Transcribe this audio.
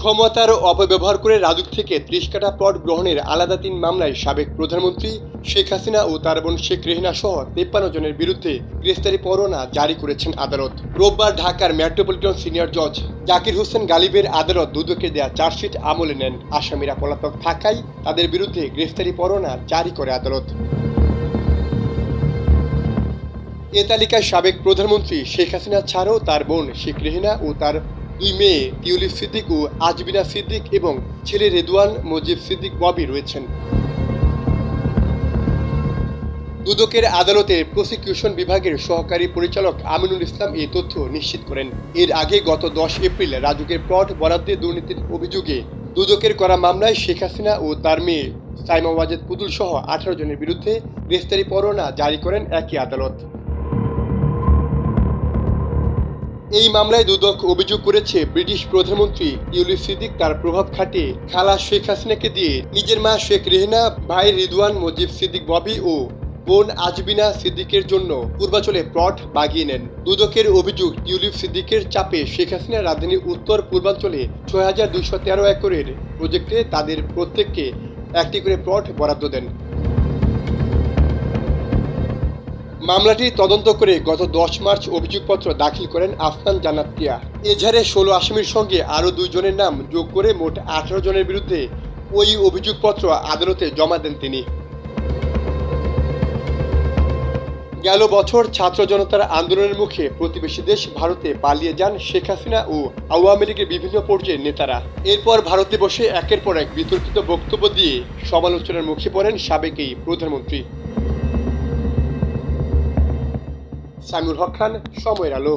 ক্ষমতার অপব্যবহার করে রাজুক থেকে ৩০ কাঠা প্লট গ্রহণের আলাদা ৩ মামলায় সাবেক প্রধানমন্ত্রী শেখ হাসিনা ও তার বোন শেখ রেহেনা সহ ৫৩ জনের বিরুদ্ধে গ্রেফতারি পরোয়ানা জারি করেছেন আদালত। রোববার ঢাকার মেট্রোপলিটন সিনিয়র জজ জাকির হোসেন গালিবের আদালত দুদকের দেয়া চার্জশিট আমলে নেন। আসামিরা পলাতক থাকায় তাদের বিরুদ্ধে গ্রেফতারি পরোয়ানা জারি করে আদালত। এ তালিকায় সাবেক প্রধানমন্ত্রী শেখ হাসিনা ছাড়াও তার বোন শেখ রেহেনা ও তার ২ মেয়ে টিউলিপ সিদ্দিক ও আজমিনা সিদ্দিক এবং ছেলে রেদওয়ান মুজিব সিদ্দিক ববি রয়েছেন। দুদকের আদালতের প্রসিকিউশন বিভাগের সহকারী পরিচালক আমিনুল ইসলাম এই তথ্য নিশ্চিত করেন। এর আগে গত ১০ এপ্রিল রাজুকের প্লট বরাদ্দে দুর্নীতির অভিযোগে দুদকের করা মামলায় শেখ হাসিনা ও তার মেয়ে সাইমা ওয়াজেদ পুতুল সহ ১৮ জনের বিরুদ্ধে গ্রেফতারি পরোয়ানা জারি করেন একই আদালত। এই মামলায় দুদক অভিযোগ করেছে ব্রিটিশ প্রধানমন্ত্রী টিউলিপ সিদ্দিক তার প্রভাব খাটিয়ে খালা শেখ হাসিনাকে দিয়ে নিজের মা শেখ রেহেনা, ভাই রিদওয়ান মুজিব সিদ্দিক ববি ও বোন আজমিনা সিদ্দিকের জন্য পূর্বাঞ্চলে প্লট বাগিয়ে নেন। দুদকের অভিযোগ, টিউলিপ সিদ্দিকের চাপে শেখ হাসিনা রাজধানীর উত্তর পূর্বাঞ্চলে ৬,২১৩ একরের প্রজেক্টে তাদের প্রত্যেককে একটি করে প্লট বরাদ্দ দেন। মামলাটি তদন্ত করে গত ১০ মার্চ অভিযোগপত্র দাখিল করেন আফনান জান্নাত টিয়া। এজাহারে ১৬ আসামির সঙ্গে আরও ২ জনের নাম যোগ করে মোট ১৮ জনের বিরুদ্ধে ওই অভিযোগপত্র আদালতে জমা দেন তিনি। গেল বছর ছাত্র জনতার আন্দোলনের মুখে প্রতিবেশী দেশ ভারতে পালিয়ে যান শেখ হাসিনা ও আওয়ামী লীগের বিভিন্ন পর্যায়ের নেতারা। এরপর ভারতে বসে একের পর এক বিতর্কিত বক্তব্য দিয়ে সমালোচনার মুখে পড়েন সাবেক এই প্রধানমন্ত্রী। সামিউল হক খান, সময়ের আলো।